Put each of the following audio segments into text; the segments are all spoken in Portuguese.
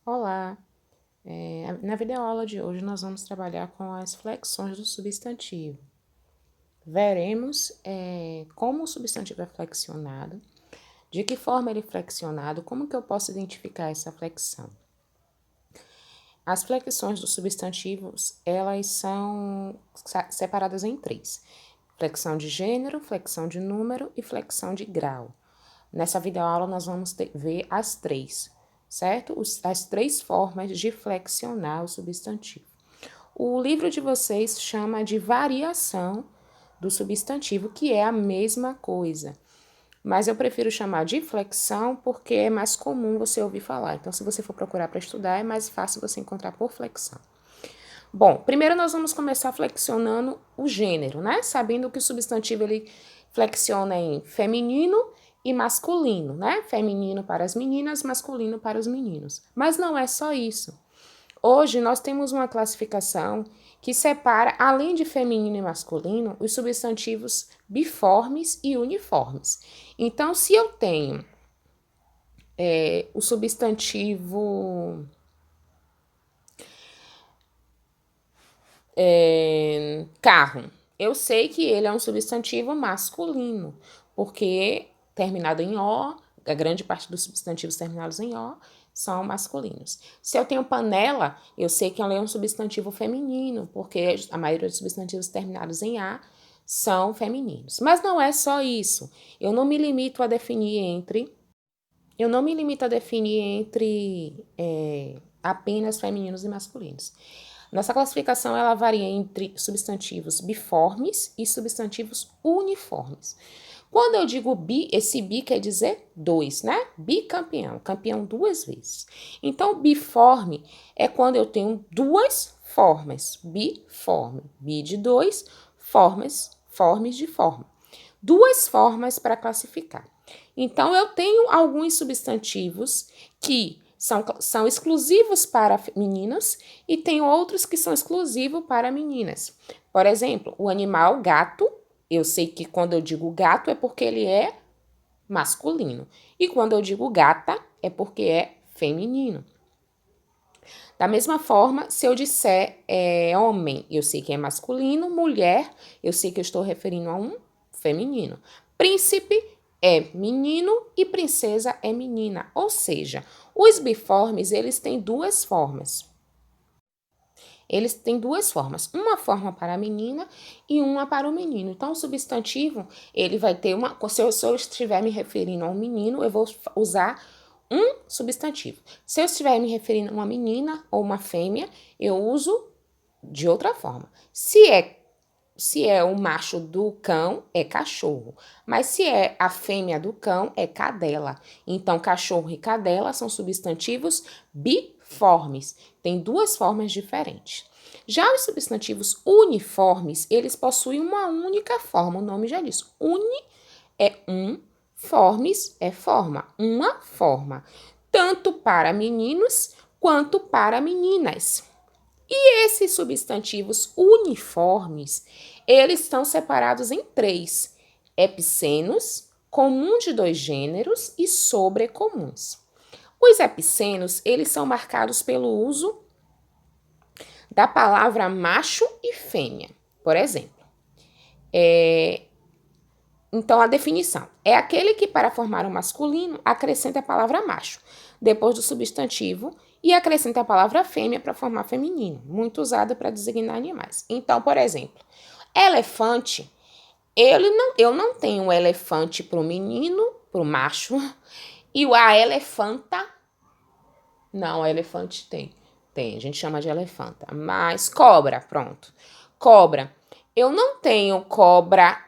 Olá! Na videoaula de hoje nós vamos trabalhar com as flexões do substantivo. Veremos como o substantivo é flexionado, de que forma ele é flexionado, como que eu posso identificar essa flexão. As flexões dos substantivos, elas são separadas em três: flexão de gênero, flexão de número e flexão de grau. Nessa videoaula nós vamos ver as três, certo? As três formas de flexionar o substantivo. O livro de vocês chama de variação do substantivo, que é a mesma coisa. Mas eu prefiro chamar de flexão porque é mais comum você ouvir falar. Então, se você for procurar para estudar, é mais fácil você encontrar por flexão. Bom, primeiro nós vamos começar flexionando o gênero, né? Sabendo que o substantivo ele flexiona em feminino e masculino, né? Feminino para as meninas, masculino para os meninos. Mas não é só isso. Hoje nós temos uma classificação que separa, além de feminino e masculino, os substantivos biformes e uniformes. Então, se eu tenho o substantivo carro, eu sei que ele é um substantivo masculino, porque terminado em O, a grande parte dos substantivos terminados em O são masculinos. Se eu tenho panela, eu sei que ela é um substantivo feminino, porque a maioria dos substantivos terminados em A são femininos. Mas não é só isso. Eu não me limito a definir apenas femininos e masculinos. Nossa classificação ela varia entre substantivos biformes e substantivos uniformes. Quando eu digo bi, esse bi quer dizer dois, né? Bicampeão, campeão duas vezes. Então, biforme é quando eu tenho duas formas. Biforme, bi de dois, formes de forma. Duas formas para classificar. Então, eu tenho alguns substantivos que são exclusivos para meninos e tem outros que são exclusivos para meninas. Por exemplo, o animal gato, eu sei que quando eu digo gato é porque ele é masculino. E quando eu digo gata é porque é feminino. Da mesma forma, se eu disser homem, eu sei que é masculino, mulher, eu sei que eu estou referindo a um feminino. Príncipe é menino e princesa é menina, ou seja, os biformes, eles têm duas formas. Uma forma para a menina e uma para o menino. Então, o substantivo, ele vai ter uma... Se eu estiver me referindo a um menino, eu vou usar um substantivo. Se eu estiver me referindo a uma menina ou uma fêmea, eu uso de outra forma. Se é o macho do cão, é cachorro. Mas se é a fêmea do cão, é cadela. Então, cachorro e cadela são substantivos biformes. Tem duas formas diferentes. Já os substantivos uniformes, eles possuem uma única forma. O nome já diz. Uni é um, formes é forma. Uma forma. Tanto para meninos quanto para meninas. E esses substantivos uniformes, eles estão separados em três: epicenos, comum de dois gêneros e sobrecomuns. Os epicenos, eles são marcados pelo uso da palavra macho e fêmea. Por exemplo, então a definição é aquele que para formar um masculino acrescenta a palavra macho depois do substantivo e acrescenta a palavra fêmea para formar feminino, muito usada para designar animais. Então, por exemplo, elefante, eu não tenho um elefante para o menino, para o macho, e a elefanta, não, a elefante tem, a gente chama de elefanta, mas cobra, pronto, cobra, eu não tenho cobra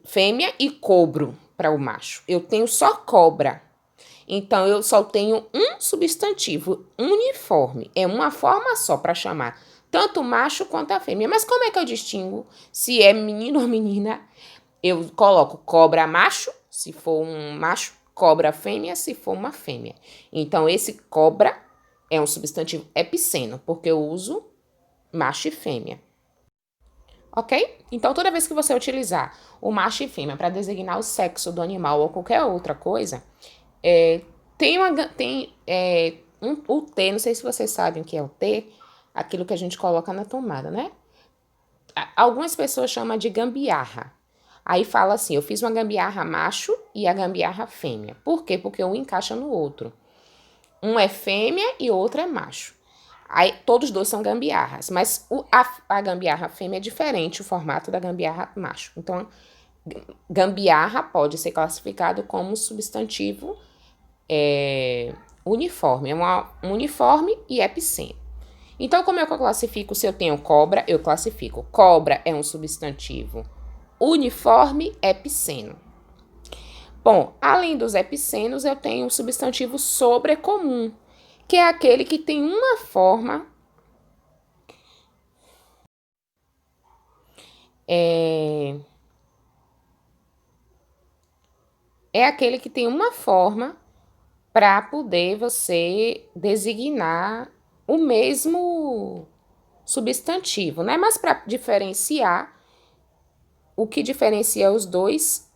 fêmea e cobro para o macho, eu tenho só cobra. Então, eu só tenho um substantivo uniforme. É uma forma só para chamar tanto o macho quanto a fêmea. Mas como é que eu distingo se é menino ou menina? Eu coloco cobra macho, se for um macho, cobra fêmea, se for uma fêmea. Então, esse cobra é um substantivo epiceno, porque eu uso macho e fêmea. Ok? Então, toda vez que você utilizar o macho e fêmea para designar o sexo do animal ou qualquer outra coisa, o T, não sei se vocês sabem o que é o T, aquilo que a gente coloca na tomada, né? Algumas pessoas chamam de gambiarra. Aí fala assim, eu fiz uma gambiarra macho e a gambiarra fêmea. Por quê? Porque um encaixa no outro. Um é fêmea e o outro é macho. Aí todos dois são gambiarras, mas a gambiarra fêmea é diferente, o formato da gambiarra macho. Então, gambiarra pode ser classificado como substantivo uniforme. É um uniforme e epiceno. Então, como é que eu classifico? Se eu tenho cobra, eu classifico. Cobra é um substantivo uniforme epiceno. Bom, além dos epicenos, eu tenho o substantivo sobrecomum, que é aquele que tem uma forma é aquele que tem uma forma para poder você designar o mesmo substantivo, né? Mas para diferenciar, o que diferencia os dois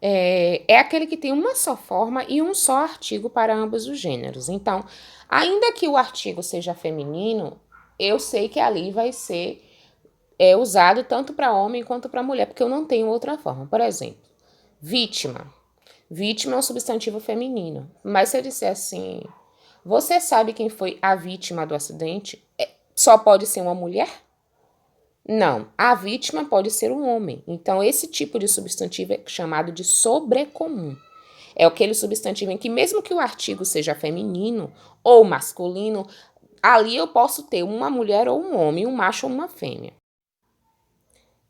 é aquele que tem uma só forma e um só artigo para ambos os gêneros. Então, ainda que o artigo seja feminino, eu sei que ali vai ser usado tanto para homem quanto para mulher, porque eu não tenho outra forma. Por exemplo, vítima. Vítima é um substantivo feminino. Mas se eu disser assim, você sabe quem foi a vítima do acidente? Só pode ser uma mulher? Não, a vítima pode ser um homem. Então, esse tipo de substantivo é chamado de sobrecomum. É aquele substantivo em que, mesmo que o artigo seja feminino ou masculino, ali eu posso ter uma mulher ou um homem, um macho ou uma fêmea.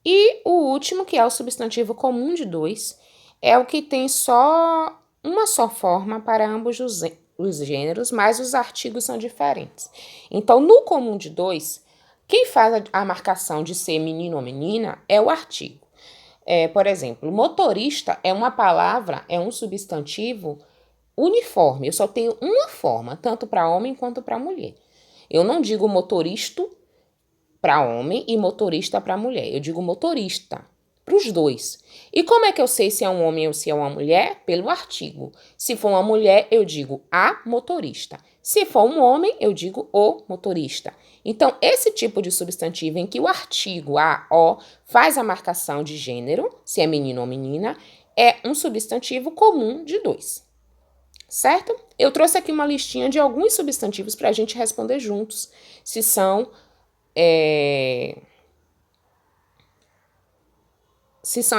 E o último, que é o substantivo comum de dois, é o que tem só uma só forma para ambos os gêneros, mas os artigos são diferentes. Então, no comum de dois, quem faz a marcação de ser menino ou menina é o artigo. Por exemplo, motorista é uma palavra, é um substantivo uniforme. Eu só tenho uma forma, tanto para homem quanto para mulher. Eu não digo motorista para homem e motorista para mulher. Eu digo motorista para os dois. E como é que eu sei se é um homem ou se é uma mulher? Pelo artigo. Se for uma mulher, eu digo a motorista. Se for um homem, eu digo o motorista. Então, esse tipo de substantivo em que o artigo a, o, faz a marcação de gênero, se é menino ou menina, é um substantivo comum de dois. Certo? Eu trouxe aqui uma listinha de alguns substantivos para a gente responder juntos, se são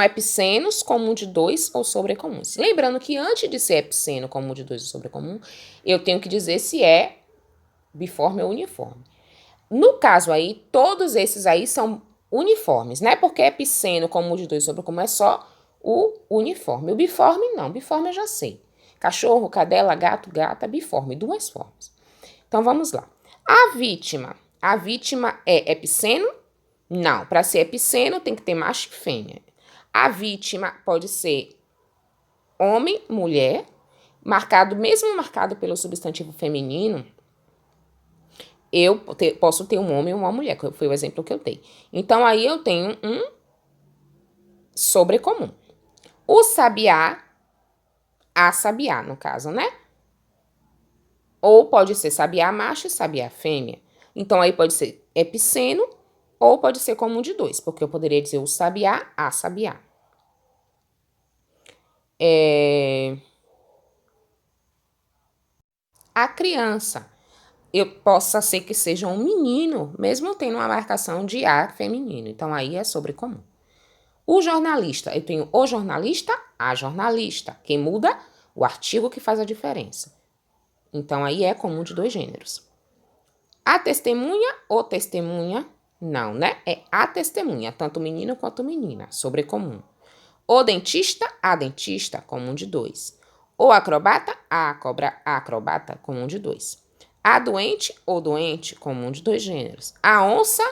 epicenos, comum de dois ou sobrecomuns. Lembrando que antes de ser epiceno, comum de dois ou sobrecomum, eu tenho que dizer se é biforme ou uniforme. No caso aí, todos esses aí são uniformes, né? Porque epiceno, comum de dois e sobrecomum é só o uniforme. O biforme não, biforme eu já sei. Cachorro, cadela, gato, gata, biforme, duas formas. Então vamos lá. A vítima é epiceno? Não, para ser epiceno tem que ter macho e fêmea. A vítima pode ser homem, mulher, mesmo marcado pelo substantivo feminino, eu posso ter um homem e uma mulher, que foi o exemplo que eu dei. Então, aí eu tenho um sobrecomum. O sabiá, a sabiá, no caso, né? Ou pode ser sabiá macho e sabiá fêmea. Então, aí pode ser epiceno ou pode ser comum de dois, porque eu poderia dizer o sabiá, a sabiá. A criança, eu possa ser que seja um menino, mesmo tendo uma marcação de A feminino. Então, aí é sobrecomum. O jornalista, eu tenho o jornalista, a jornalista. Quem muda? O artigo que faz a diferença. Então, aí é comum de dois gêneros. A testemunha, o testemunha, não, né? É a testemunha, tanto menino quanto menina, sobrecomum. O dentista, a dentista, comum de dois. O acrobata, a acrobata, comum de dois. A doente, o doente, comum de dois gêneros. A onça,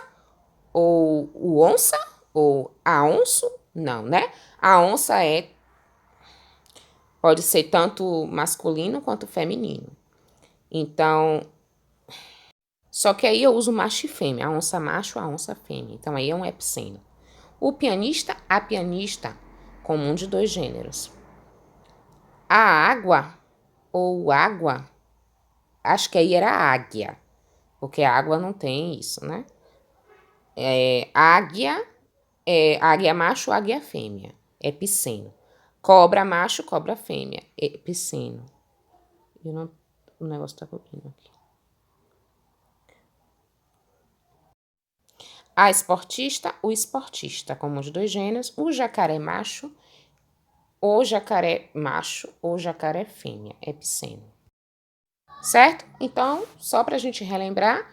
ou o onça, ou a onço, não, né? A onça pode ser tanto masculino quanto feminino. Então, só que aí eu uso macho e fêmea, a onça macho, a onça fêmea. Então, aí é um epiceno. O pianista, a pianista, comum de dois gêneros. A água ou água, acho que aí era águia, porque a água não tem isso, né? Águia águia macho, águia fêmea, epiceno. Cobra macho, cobra fêmea, epiceno. O negócio tá cobrindo aqui. A esportista, o esportista, comum de dois gêneros. O jacaré macho, o jacaré macho ou jacaré fêmea, epiceno. Certo? Então, só pra gente relembrar,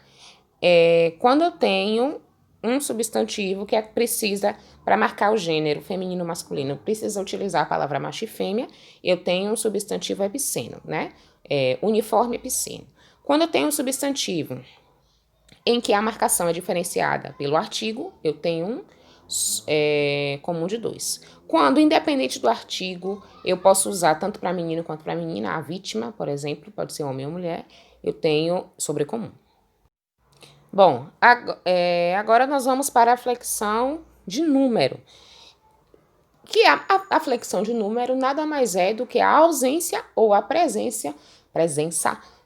quando eu tenho um substantivo que precisa, para marcar o gênero feminino ou masculino, precisa utilizar a palavra macho e fêmea, eu tenho um substantivo epiceno, né? Uniforme epiceno. Quando eu tenho um substantivo em que a marcação é diferenciada pelo artigo, eu tenho um comum de dois. Quando, independente do artigo, eu posso usar tanto para menino quanto para menina, a vítima, por exemplo, pode ser homem ou mulher, eu tenho sobrecomum. Bom, agora nós vamos para a flexão de número. Que a flexão de número nada mais é do que a ausência ou a presença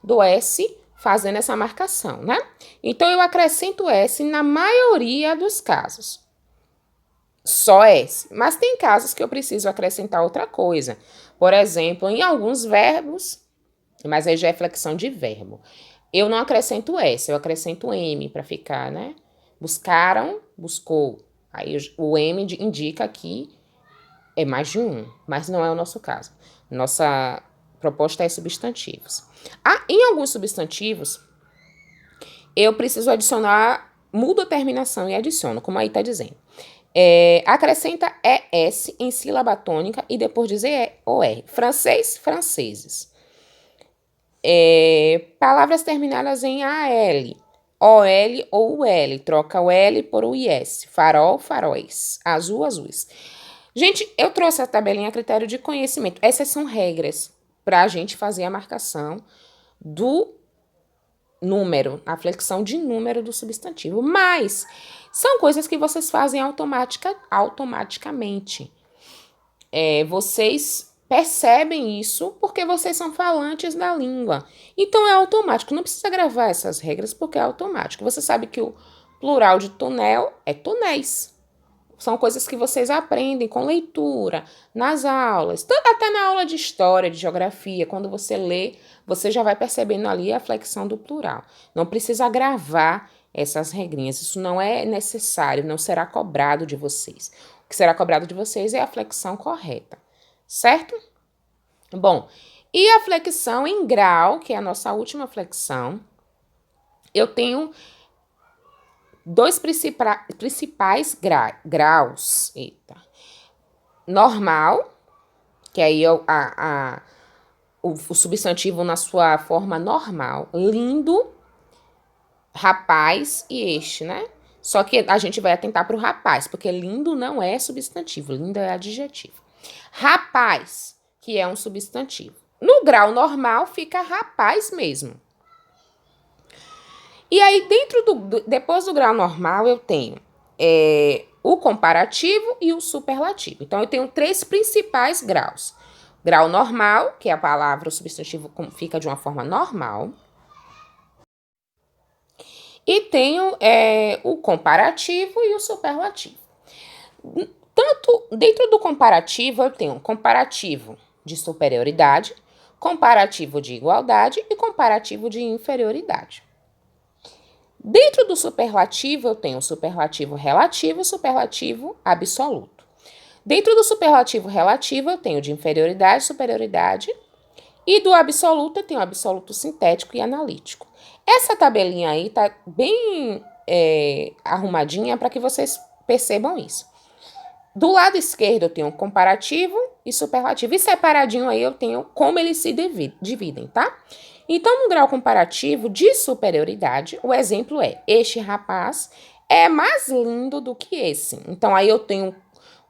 do S fazendo essa marcação, né? Então, eu acrescento S na maioria dos casos. Só S. Mas tem casos que eu preciso acrescentar outra coisa. Por exemplo, em alguns verbos, mas aí já é flexão de verbo. Eu não acrescento S, eu acrescento M para ficar, né? Buscaram, buscou. Aí o M indica que é mais de um, mas não é o nosso caso. Nossa proposta é substantivos. Em alguns substantivos, eu preciso adicionar, mudo a terminação e adiciono, como aí está dizendo. Acrescenta ES em sílaba tônica e depois dizer OR. Francês, franceses. Palavras terminadas em AL, OL ou UL. Troca o L por o IS. Farol, faróis. Azul, azuis. Gente, eu trouxe a tabelinha a critério de conhecimento. Essas são regras para a gente fazer a marcação do número, a flexão de número do substantivo. Mas são coisas que vocês fazem automaticamente. Vocês percebem isso porque vocês são falantes da língua. Então é automático. Não precisa gravar essas regras porque é automático. Você sabe que o plural de tonel é tonéis. São coisas que vocês aprendem com leitura, nas aulas, até na aula de história, de geografia. Quando você lê, você já vai percebendo ali a flexão do plural. Não precisa gravar essas regrinhas. Isso não é necessário, não será cobrado de vocês. O que será cobrado de vocês é a flexão correta, certo? Bom, e a flexão em grau, que é a nossa última flexão, eu tenho dois principais graus. Normal, que aí o substantivo na sua forma normal. Lindo, rapaz e este, né? Só que a gente vai atentar para o rapaz, porque lindo não é substantivo, lindo é adjetivo. Rapaz, que é um substantivo. No grau normal fica rapaz mesmo. E aí, depois do grau normal, eu tenho o comparativo e o superlativo. Então, eu tenho três principais graus. Grau normal, que é a palavra, o substantivo fica de uma forma normal. E tenho o comparativo e o superlativo. Dentro do comparativo, eu tenho comparativo de superioridade, comparativo de igualdade e comparativo de inferioridade. Dentro do superlativo, eu tenho o superlativo relativo e o superlativo absoluto. Dentro do superlativo relativo, eu tenho de inferioridade, superioridade. E do absoluto, eu tenho o absoluto sintético e analítico. Essa tabelinha aí tá bem arrumadinha para que vocês percebam isso. Do lado esquerdo, eu tenho comparativo e superlativo. E separadinho aí, eu tenho como eles se dividem, tá? Então, no grau comparativo de superioridade, o exemplo é: este rapaz é mais lindo do que esse. Então, aí eu tenho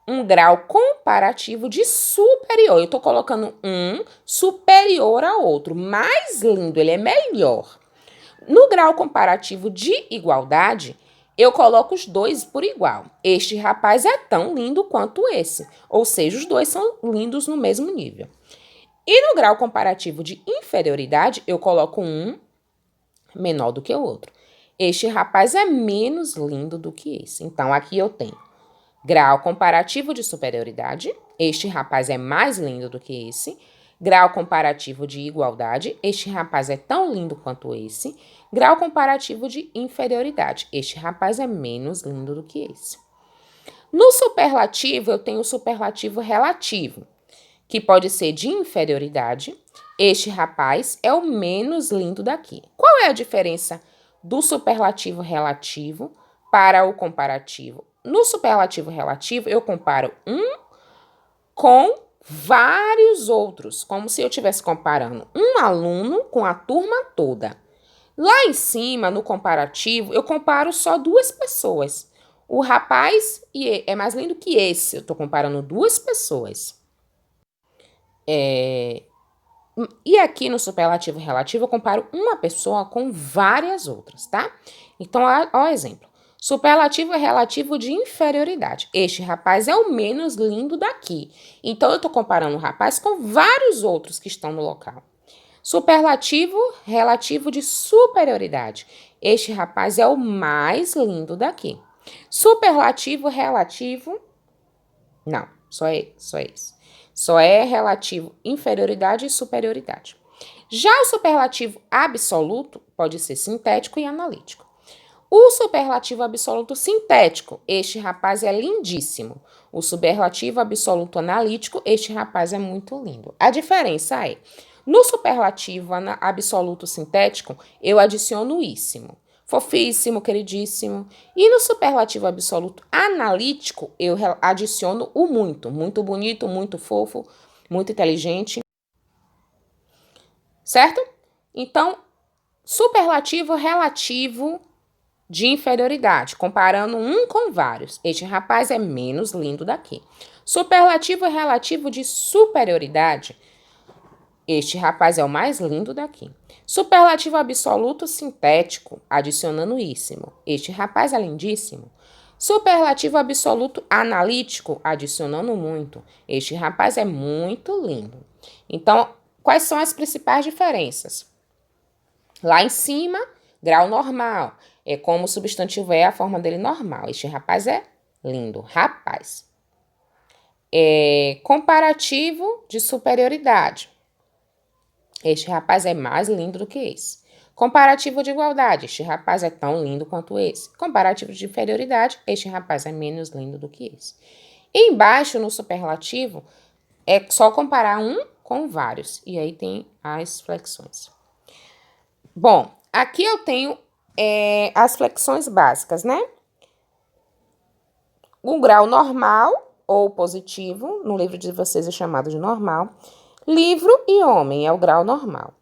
um grau comparativo de superior. Eu tô colocando um superior ao outro. Mais lindo, ele é melhor. No grau comparativo de igualdade, eu coloco os dois por igual. Este rapaz é tão lindo quanto esse. Ou seja, os dois são lindos no mesmo nível. E no grau comparativo de inferioridade, eu coloco um menor do que o outro. Este rapaz é menos lindo do que esse. Então, aqui eu tenho grau comparativo de superioridade. Este rapaz é mais lindo do que esse. Grau comparativo de igualdade. Este rapaz é tão lindo quanto esse. Grau comparativo de inferioridade. Este rapaz é menos lindo do que esse. No superlativo, eu tenho o superlativo relativo, que pode ser de inferioridade. Este rapaz é o menos lindo daqui. Qual é a diferença do superlativo relativo para o comparativo? No superlativo relativo, eu comparo um com vários outros, como se eu estivesse comparando um aluno com a turma toda. Lá em cima, no comparativo, eu comparo só duas pessoas. O rapaz é mais lindo que esse. Eu estou comparando duas pessoas. E aqui no superlativo relativo, eu comparo uma pessoa com várias outras, tá? Então, ó o exemplo. Superlativo é relativo de inferioridade. Este rapaz é o menos lindo daqui. Então, eu estou comparando o rapaz com vários outros que estão no local. Superlativo relativo de superioridade. Este rapaz é o mais lindo daqui. Superlativo relativo... Não, só esse. Só é relativo inferioridade e superioridade. Já o superlativo absoluto pode ser sintético e analítico. O superlativo absoluto sintético, este rapaz é lindíssimo. O superlativo absoluto analítico, este rapaz é muito lindo. A diferença é, no superlativo absoluto sintético, eu adiciono íssimo. Fofíssimo, queridíssimo. E no superlativo absoluto analítico, eu adiciono o muito. Muito bonito, muito fofo, muito inteligente. Certo? Então, superlativo relativo de inferioridade, comparando um com vários. Este rapaz é menos lindo daqui. Superlativo relativo de superioridade. Este rapaz é o mais lindo daqui. Superlativo absoluto sintético, adicionando íssimo. Este rapaz é lindíssimo. Superlativo absoluto analítico, adicionando muito. Este rapaz é muito lindo. Então, quais são as principais diferenças? Lá em cima, grau normal. É como o substantivo é a forma dele normal. Este rapaz é lindo. Rapaz. Comparativo de superioridade. Este rapaz é mais lindo do que esse. Comparativo de igualdade. Este rapaz é tão lindo quanto esse. Comparativo de inferioridade. Este rapaz é menos lindo do que esse. E embaixo, no superlativo, é só comparar um com vários. E aí tem as flexões. Bom, aqui eu tenho as flexões básicas, né? O grau normal ou positivo, no livro de vocês é chamado de normal. Livro e homem é o grau normal.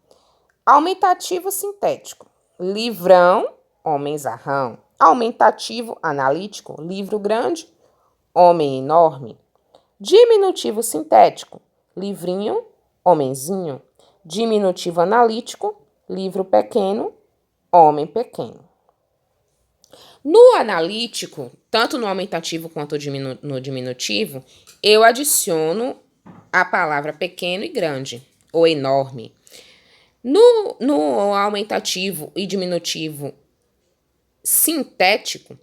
Aumentativo sintético. Livrão, homem zarrão. Aumentativo analítico. Livro grande, homem enorme. Diminutivo sintético. Livrinho, homenzinho. Diminutivo analítico. Livro pequeno, homem pequeno. No analítico, tanto no aumentativo quanto no diminutivo, eu adiciono a palavra pequeno e grande, ou enorme. No aumentativo e diminutivo sintético,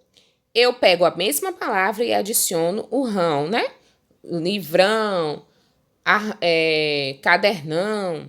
eu pego a mesma palavra e adiciono o rão, né? Livrão, cadernão,